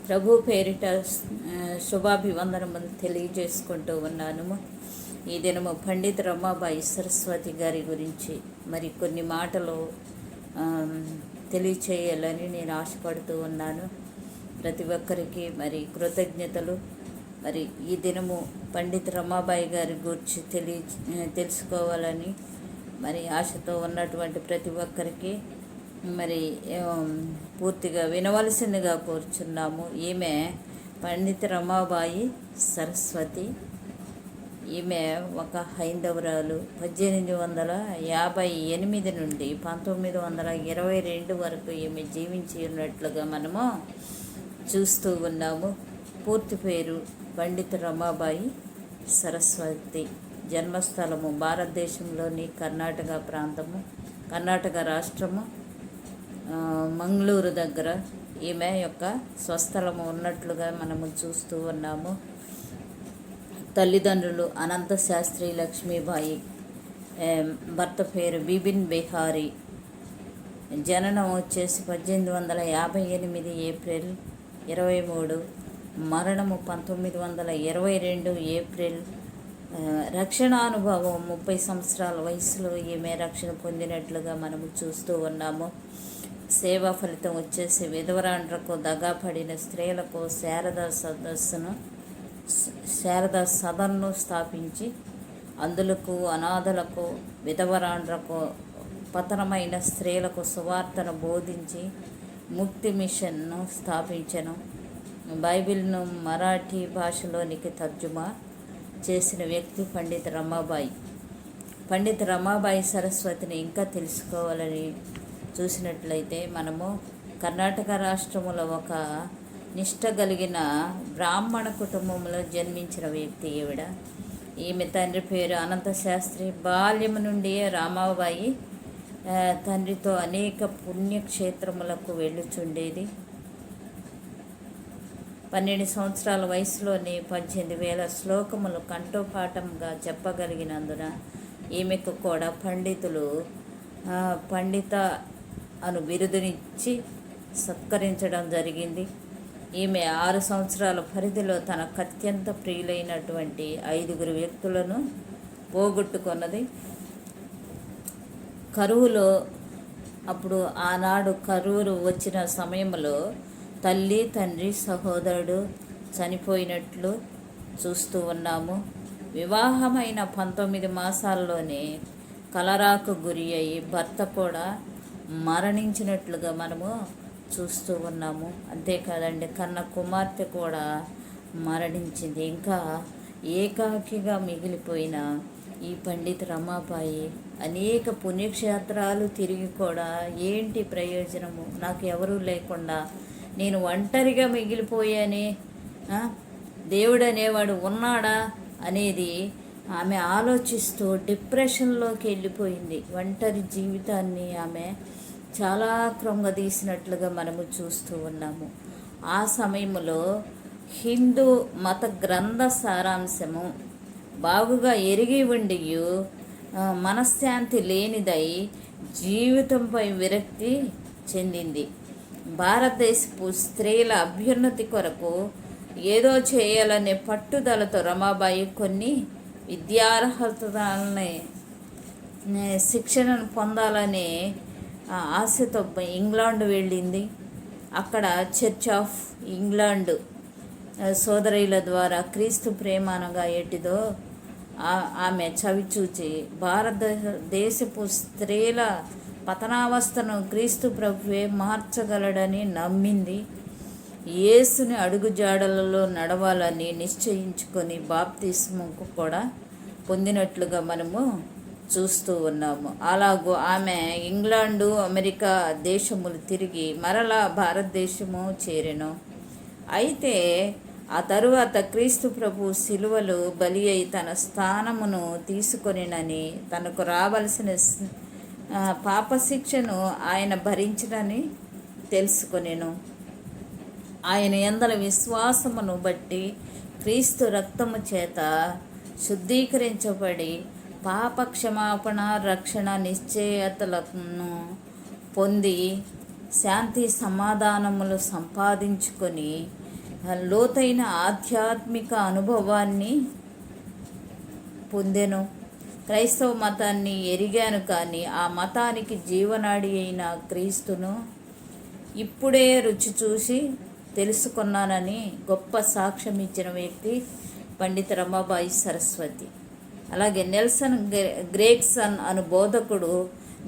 ప్రభు పేరిట శుభాభివందనములు తెలియజేసుకుంటూ ఉన్నాను. ఈ దినము పండిత రమాబాయి సరస్వతి గారి గురించి మరి కొన్ని మాటలు తెలియచేయాలని నేను ఆశపడుతూ ఉన్నాను. ప్రతి ఒక్కరికి మరి కృతజ్ఞతలు. మరి ఈ దినము పండిత రమాబాయి గారి గురించి తెలుసుకోవాలని మరి ఆశతో ఉన్నటువంటి ప్రతి ఒక్కరికి మరి పూర్తిగా వినవలసిందిగా కోరుచున్నాము. ఈమె పండిత రమాబాయి సరస్వతి. ఈమె ఒక హైందవురాలు. 1858 నుండి 1922 వరకు ఈమె జీవించి ఉన్నట్లుగా మనము చూస్తూ ఉన్నాము. పూర్తి పేరు పండిత రమాబాయి సరస్వతి. జన్మస్థలము భారతదేశంలోని కర్ణాటక ప్రాంతము, కర్ణాటక రాష్ట్రము, మంగళూరు దగ్గర ఈమె యొక్క స్వస్థలము ఉన్నట్లుగా మనము చూస్తూ ఉన్నాము. తల్లిదండ్రులు అనంత శాస్త్రి లక్ష్మీబాయి, భర్త పేరు బిపిన్ బిహారీ. జననం వచ్చేసి 1858 ఏప్రిల్ 23, మరణము 1922 ఏప్రిల్. రక్షణానుభవం 30 సంవత్సరాల వయసులో ఈమె రక్షణ పొందినట్లుగా మనము చూస్తూ ఉన్నాము. సేవా ఫలితం వచ్చేసి విధవరాండ్రకు, దగాపడిన స్త్రీలకు శారదా సదన్ను స్థాపించి అందులకు, అనాథలకు, విధవరాండ్రకు, పతనమైన స్త్రీలకు సువార్తను బోధించి ముక్తి మిషన్ను స్థాపించను. బైబిల్ను మరాఠీ భాషలోనికి తర్జుమా చేసిన వ్యక్తి పండిత రమాబాయి. పండిత రమాబాయి సరస్వతిని ఇంకా తెలుసుకోవాలని చూసినట్లయితే మనము కర్ణాటక రాష్ట్రములో ఒక నిష్ట కలిగిన బ్రాహ్మణ కుటుంబంలో జన్మించిన వ్యక్తి ఈవిడ. ఈమె తండ్రి పేరు అనంత శాస్త్రి. బాల్యము నుండి రమాబాయి తండ్రితో అనేక పుణ్యక్షేత్రములకు వెళ్ళుచుండేది. 12 సంవత్సరాల వయసులోనే 18,000 శ్లోకములు కంఠోపాఠంగా చెప్పగలిగినందున ఈమెకు కూడా పండిత అను బిరుదునిచ్చి సత్కరించడం జరిగింది. ఈమె 6 సంవత్సరాల పరిధిలో తనకు అత్యంత ప్రియులైనటువంటి 5 వ్యక్తులను పోగొట్టుకున్నది. కరువులో, అప్పుడు ఆనాడు కరువు వచ్చిన సమయంలో తల్లి, తండ్రి, సహోదరుడు చనిపోయినట్లు చూస్తూ ఉన్నాము. వివాహమైన 19 మాసాల్లోనే కలరాకు గురి అయి భర్త కూడా మరణించినట్లుగా మనము చూస్తూ ఉన్నాము. అంతేకాదండి, కన్న కుమార్తె కూడా మరణించింది. ఇంకా ఏకాకిగా మిగిలిపోయిన ఈ పండిత రమాబాయి అనేక పుణ్యక్షేత్రాలు తిరిగి కూడా ఏంటి ప్రయోజనము, నాకు ఎవరూ లేకుండా నేను ఒంటరిగా మిగిలిపోయానే, దేవుడు అనేవాడు ఉన్నాడా అనేది ఆమె ఆలోచిస్తూ డిప్రెషన్లోకి వెళ్ళిపోయింది. ఒంటరి జీవితాన్ని ఆమె చాలా కృంగదీసినట్లుగా మనము చూస్తూ ఉన్నాము. ఆ సమయంలో హిందూ మత గ్రంథ సారాంశము బాగుగా ఎరిగి ఉండి మనశ్శాంతి లేనిదై జీవితంపై విరక్తి చెందింది. భారతదేశపు స్త్రీల అభ్యున్నతి కొరకు ఏదో చేయాలనే పట్టుదలతో రమాబాయి కొన్ని విద్యార్హతలని, శిక్షణను పొందాలనే ఆశతో ఇంగ్లాండ్ వెళ్ళింది. అక్కడ చర్చ్ ఆఫ్ ఇంగ్లాండ్ సోదరుల ద్వారా క్రీస్తు ప్రేమానగా ఎటిదో ఆమె చవిచూచి భారతదేశపు స్త్రీల పతనావస్థను క్రీస్తు ప్రభువే మార్చగలడని నమ్మింది. యేసుని అడుగుజాడలలో నడవాలని నిశ్చయించుకొని బాప్తిస్మకు కూడా పొందినట్లుగా మనము చూస్తూ ఉన్నాము. అలాగూ ఆమె ఇంగ్లాండు, అమెరికా దేశములు తిరిగి మరలా భారతదేశము చేరెను. అయితే ఆ తరువాత క్రీస్తు ప్రభు శిలువలు బలి అయి తన స్థానమును తీసుకొనినని, తనకు రావలసిన పాపశిక్షను ఆయన భరించినని తెలుసుకొనెను. ఆయన యందల విశ్వాసమును బట్టి క్రీస్తు రక్తము చేత శుద్ధీకరించబడి పాప క్షమాపణ, రక్షణ నిశ్చయతలను పొంది శాంతి సమాధానములు సంపాదించుకొని లోతైన ఆధ్యాత్మిక అనుభవాన్ని పొందెను. క్రైస్తవ మతాన్ని ఎరిగాను, కానీ ఆ మతానికి జీవనాడి అయిన క్రీస్తును ఇప్పుడే రుచి చూసి తెలుసుకున్నానని గొప్ప సాక్ష్యం ఇచ్చిన వ్యక్తి పండిత రమాబాయి సరస్వతి. అలాగే నెల్సన్ గ్రేగ్సన్ అను బోధకుడు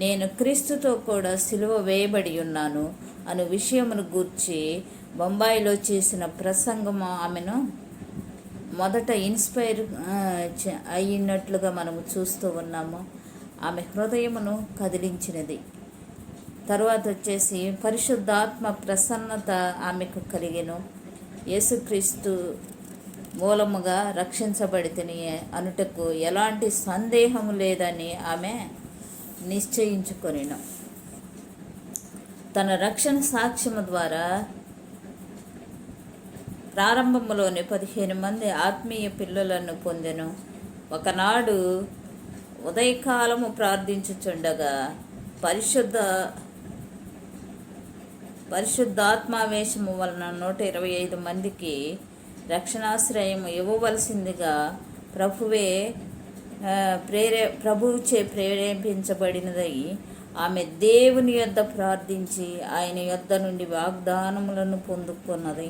నేను క్రీస్తుతో కూడా సిలువ వేయబడి ఉన్నాను అను విషయమును గూర్చి బొంబాయిలో చేసిన ప్రసంగం ఆమెను మొదట ఇన్స్పైర్ అయినట్లుగా మనము చూస్తూ ఉన్నాము. ఆమె హృదయమును కదిలించినది. తర్వాత వచ్చేసి పరిశుద్ధాత్మ ప్రసన్నత ఆమెకు కలిగెను. యేసుక్రీస్తు మూలముగా రక్షించబడితిని అనుటకు ఎలాంటి సందేహం లేదని ఆమె నిశ్చయించుకొనెను. తన రక్షణ సాక్ష్యము ద్వారా ప్రారంభంలోని 15 మంది ఆత్మీయ పిల్లలను పొందెను. ఒకనాడు ఉదయకాలము ప్రార్థించుచుండగా పరిశుద్ధాత్మావేశము వలన 125 మందికి రక్షణాశ్రయం ఇవ్వవలసిందిగా ప్రభువుచే ప్రేరేపించబడినదై ఆమె దేవుని యొద్ద ప్రార్థించి ఆయన యొద్ద నుండి వాగ్దానములను పొందుకున్నది.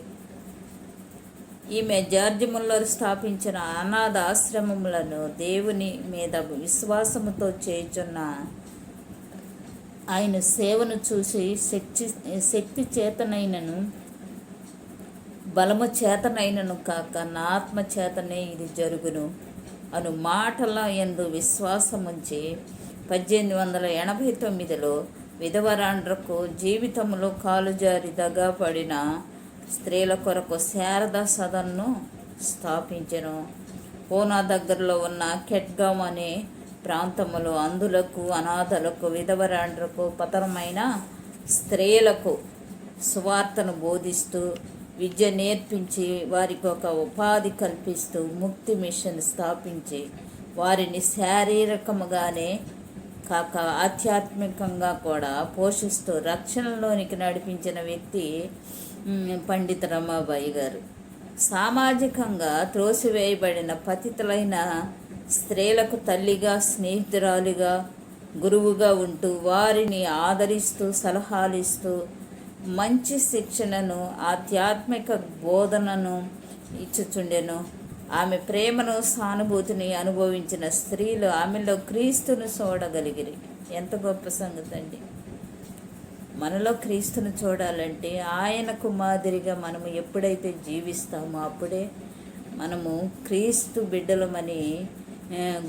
ఈమె జార్జి ముల్లర్ స్థాపించిన అనాథ ఆశ్రమములను దేవుని మీద విశ్వాసముతో చేయుచున్న ఆయన సేవను చూసి శక్తి చేతనైనను బలము చేతనైనను కాక నా ఆత్మ చేతనే ఇది జరుగును అను మాటల యందు విశ్వాసముంచి 1889లో విధవరాండ్రకు జీవితంలో కాలుజారి దగా పడిన స్త్రీల కొరకు శారదా సదన్ను స్థాపించెను. పూనా దగ్గరలో ఉన్న కెట్గామ్ అనే ప్రాంతములో అందులకు, అనాథలకు, విధవరాండ్రకు, పతనమైన స్త్రీలకు సువార్తను బోధిస్తూ విద్య నేర్పించి వారికి ఒక ఉపాధి కల్పిస్తూ ముక్తి మిషన్ స్థాపించి వారిని శారీరకముగానే కాక ఆధ్యాత్మికంగా కూడా పోషిస్తూ రక్షణలోనికి నడిపించిన వ్యక్తి పండిత రమాబాయి గారు. సామాజికంగా త్రోసివేయబడిన పతితులైన స్త్రీలకు తల్లిగా, స్నేహితురాలిగా, గురువుగా ఉంటూ వారిని ఆదరిస్తూ సలహాలు ఇస్తూ మంచి శిక్షణను, ఆధ్యాత్మిక బోధనను ఇచ్చుచుండెను. ఆమె ప్రేమను, సానుభూతిని అనుభవించిన స్త్రీలు ఆమెలో క్రీస్తును చూడగలిగిరి. ఎంత గొప్ప సంగతి అండి! మనలో క్రీస్తును చూడాలంటే ఆయనకు మాదిరిగా మనము ఎప్పుడైతే జీవిస్తామో అప్పుడే మనము క్రీస్తు బిడ్డలమని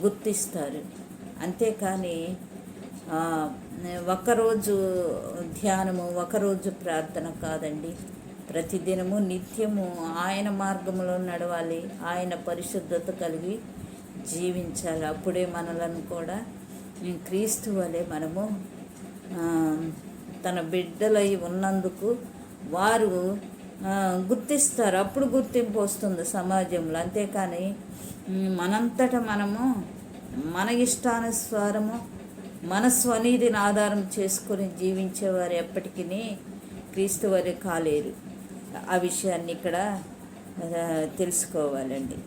గుర్తిస్తారు. అంతేకాని ఒకరోజు ధ్యానము, ఒకరోజు ప్రార్థన కాదండి. ప్రతిదినము నిత్యము ఆయన మార్గంలో నడవాలి, ఆయన పరిశుద్ధత కలిగి జీవించాలి. అప్పుడే మనలను కూడా క్రీస్తు వలె మనము తన బిడ్డలై ఉన్నందుకు వారు గుర్తిస్తారు. అప్పుడు గుర్తింపు వస్తుంది సమాజంలో. అంతేకాని మనంతటా మనము మన ఇష్టానుసారము మన స్వనీతిని ఆధారం చేసుకొని జీవించేవారు ఎప్పటికీ క్రీస్తు వారు కాలేరు. ఆ విషయాన్ని ఇక్కడ తెలుసుకోవాలండి.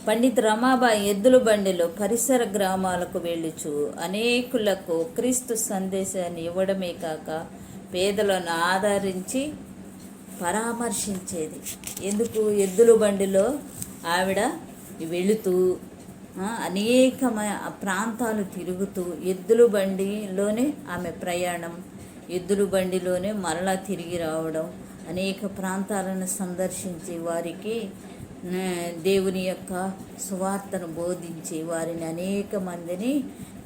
పండిత రమాబాయి ఎద్దుల బండిలో పరిసర గ్రామాలకు వెళ్ళుచు అనేకులకు క్రీస్తు సందేశాన్ని ఇవ్వడమే కాక పేదలను ఆదరించి పరామర్శించేది. ఎందుకు? ఎద్దుల బండిలో ఆవిడ వెళుతూ అనేక ప్రాంతాలు తిరుగుతూ, ఎద్దుల బండిలోనే ఆమె ప్రయాణం, ఎద్దుల బండిలోనే మరలా తిరిగి రావడం, అనేక ప్రాంతాలను సందర్శించి వారికి దేవుని యొక్క సువార్తను బోధించి వారిని అనేక మందిని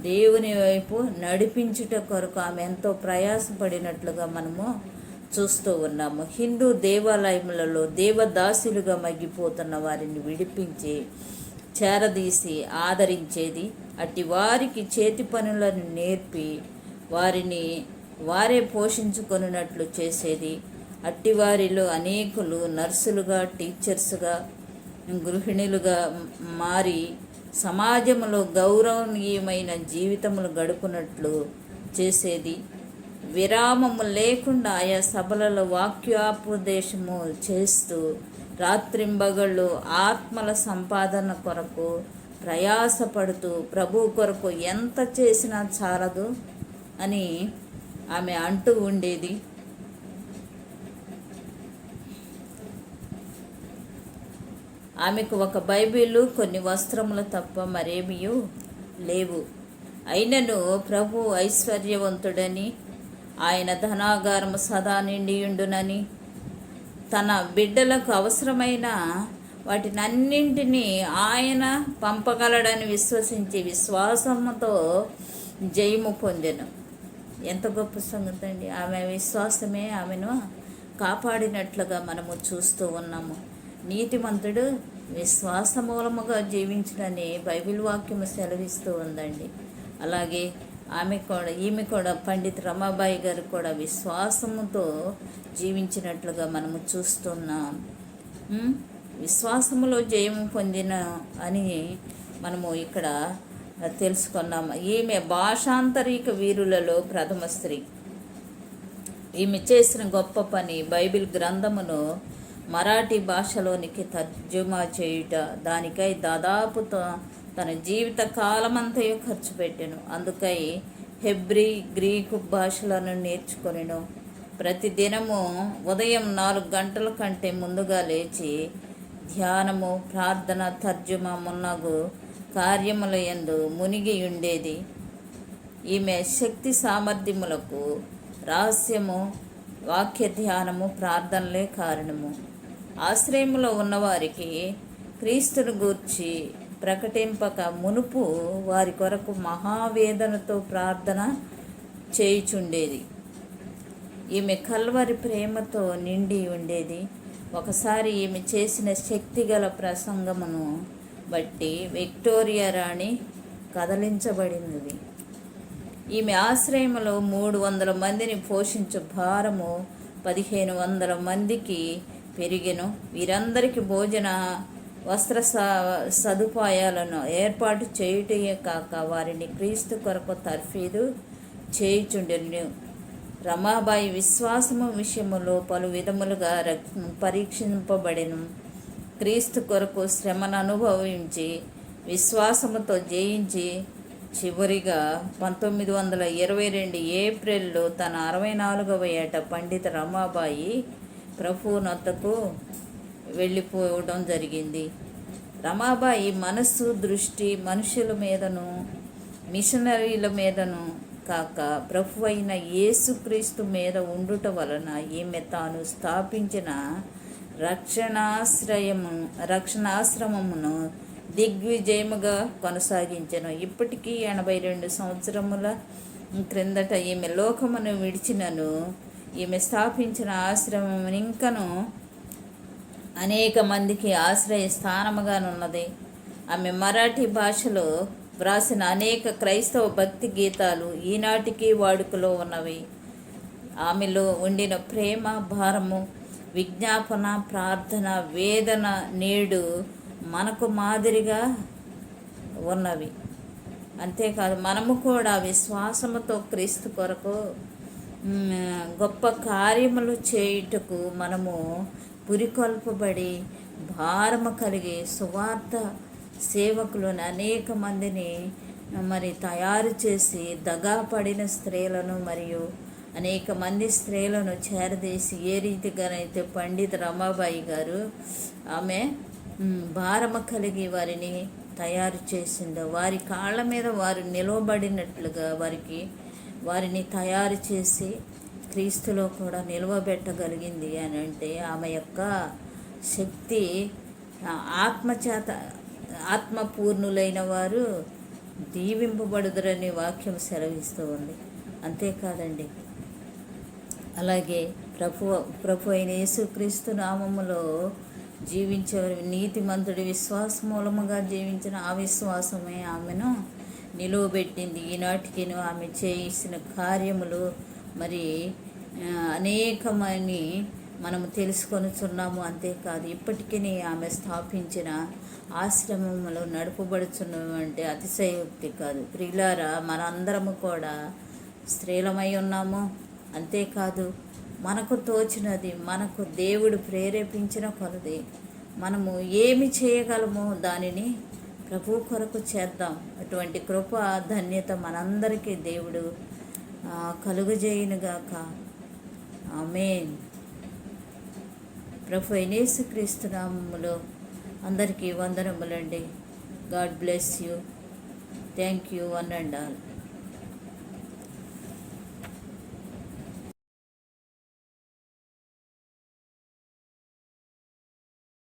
దేవుని వైపు నడిపించుట కొరకు ఆమె ఎంతో ప్రయాసపడినట్లుగా మనము చూస్తూ ఉన్నాము. హిందూ దేవాలయములలో దేవదాసులుగా మగ్గిపోతున్న వారిని విడిపించి చేరదీసి ఆదరించేది. అట్టి వారికి చేతి పనులను నేర్పి వారిని వారే పోషించుకొనున్నట్లు చేసేది. అట్టి వారిలో అనేకులు నర్సులుగా, టీచర్స్గా, గృహిణులుగా మారి సమాజంలో గౌరవనీయమైన జీవితములు గడుపునట్లు చేసేది. విరామము లేకుండా ఆయా సభలలో వాక్యోపదేశము చేస్తూ రాత్రింబగళ్ళు ఆత్మల సంపాదన కొరకు ప్రయాసపడుతూ ప్రభు కొరకు ఎంత చేసినా చాలదు అని ఆమె అంటూ ఉండేది. ఆమెకు ఒక బైబిలు, కొన్ని వస్త్రములు తప్ప మరేమీ లేవు. అయినను ప్రభు ఐశ్వర్యవంతుడని, ఆయన ధనాగారము సదా నిండియుండునని, తన బిడ్డలకు అవసరమైన వాటినన్నింటినీ ఆయన పంపగలడని విశ్వసించి విశ్వాసముతో జయము పొందెను. ఎంత గొప్ప సంగతి అండి! ఆమె విశ్వాసమే ఆమెను కాపాడినట్లుగా మనము చూస్తూ ఉన్నాము. నీతిమంతుడు విశ్వాస మూలముగా జీవించునని బైబిల్ వాక్యము సెలవిస్తూ ఉందండి. అలాగే ఈమె కూడా పండిత్ రమాబాయి గారు కూడా విశ్వాసముతో జీవించినట్లుగా మనము చూస్తున్నాం. విశ్వాసములో జయము పొందిన అని మనము ఇక్కడ తెలుసుకున్నాము. ఈమె భాషాంతరిక వీరులలో ప్రథమ స్త్రీ. ఈమె చేసిన గొప్ప పని బైబిల్ గ్రంథమును మరాఠీ భాషలోనికి తర్జుమా చేయుట. దానికై దాదాపు తన జీవిత కాలమంతయు ఖర్చు పెట్టెను. అందుకై హెబ్రీ, గ్రీకు భాషలను నేర్చుకొనెను. ప్రతిదినము ఉదయం 4 గంటల కంటే ముందుగా లేచి ధ్యానము, ప్రార్థన, తర్జుమా మున్నగు కార్యముల యందు మునిగి ఉండేది. ఈమె శక్తి సామర్థ్యములకు రహస్యము వాక్య ధ్యానము, ప్రార్థనలే కారణము. ఆశ్రయములో ఉన్నవారికి క్రీస్తును గూర్చి ప్రకటింపక మునుపు వారి కొరకు మహావేదనతో ప్రార్థన చేయుచుండేది. ఈమె కల్వరి ప్రేమతో నిండి ఉండేది. ఒకసారి ఈమె చేసిన శక్తిగల ప్రసంగమును బట్టి విక్టోరియా రాణి కదలించబడినది. ఈమె ఆశ్రయములో 300 మందిని పోషించు భారము 1500 మందికి పెరిగెను. వీరందరికీ భోజన, వస్త్ర సదుపాయాలను ఏర్పాటు చేయుటయే కాక వారిని క్రీస్తు కొరకు తర్ఫీదు చేయుచుండెను. రమాబాయి విశ్వాసము విషయములో పలు విధములుగా పరీక్షింపబడెను. క్రీస్తు కొరకు శ్రమను అనుభవించి విశ్వాసముతో జయించి చివరిగా 1922 ఏప్రిల్లో తన 64వ ఏట పండిత రమాబాయి ప్రభువునొద్దకు వెళ్ళిపోవడం జరిగింది. రమాబాయి మనస్సు, దృష్టి మనుషుల మీదను మిషనరీల మీదను కాక ప్రభు అయిన యేసుక్రీస్తు మీద ఉండుట వలన ఈమె తాను స్థాపించిన రక్షణాశ్రమమును దిగ్విజయముగా కొనసాగించెను. ఇప్పటికీ 82 సంవత్సరముల క్రిందట ఈమె లోకమును విడిచినను ఈమె స్థాపించిన ఆశ్రమం ఇంకను అనేక మందికి ఆశ్రయ స్థానముగానున్నది. ఆమె మరాఠీ భాషలో వ్రాసిన అనేక క్రైస్తవ భక్తి గీతాలు ఈనాటికి వాడుకలో ఉన్నవి. ఆమెలో ఉండిన ప్రేమ, భారము, విజ్ఞాపన, ప్రార్థన, వేదన నేడు మనకు మాదిరిగా ఉన్నవి. అంతేకాదు మనము కూడా విశ్వాసముతో క్రీస్తు కొరకు గొప్ప కార్యములు చేయుటకు మనము పురికొల్పబడి భారము కలిగి సువార్త సేవకులను అనేక మందిని తయారు చేసి దగాపడిన స్త్రీలను మరియు అనేక మంది స్త్రీలను చేరదీసి ఏ రీతిగానైతే పండిత రమాబాయి గారు ఆమె భారము కలిగి వారిని తయారు చేసిందో, వారి కాళ్ళ మీద వారు నిలవబడినట్లుగా వారిని తయారు చేసి క్రీస్తులో కూడా నిలవబెట్టగలిగింది అని అంటే ఆమె యొక్క శక్తి. ఆత్మపూర్ణులైన వారు దీవింపబడుదురని వాక్యం సెలవిస్తూ ఉంది. అంతేకాదండి, అలాగే ప్రభు అయిన యేసుక్రీస్తు నామములో జీవించే నీతిమంతుడి విశ్వాస మూలముగా జీవించిన ఆ విశ్వాసమే ఆమెను నిలువబెట్టింది. ఈనాటికి ఆమె చేసిన కార్యములు అనేకమని మనము తెలుసుకొనుచున్నాము. అంతేకాదు ఇప్పటికీ ఆమె స్థాపించిన ఆశ్రమములు నడుపబడుచున్నవి అంటే అతిశయోక్తి కాదు. ప్రియులారా, మనందరము కూడా స్త్రీలమై ఉన్నాము. అంతేకాదు మనకు తోచినది, మనకు దేవుడు ప్రేరేపించిన కొలది మనము ఏమి చేయగలమో దానిని ప్రభు కొరకు చేద్దాం. అటువంటి కృప ధన్యత మనందరికీ దేవుడు కలుగజేయునుగాక. ఆమేన్. ప్రభు యేసుక్రీస్తు నామములో అందరికీ వందనములండి. God bless you. Thank you one and all.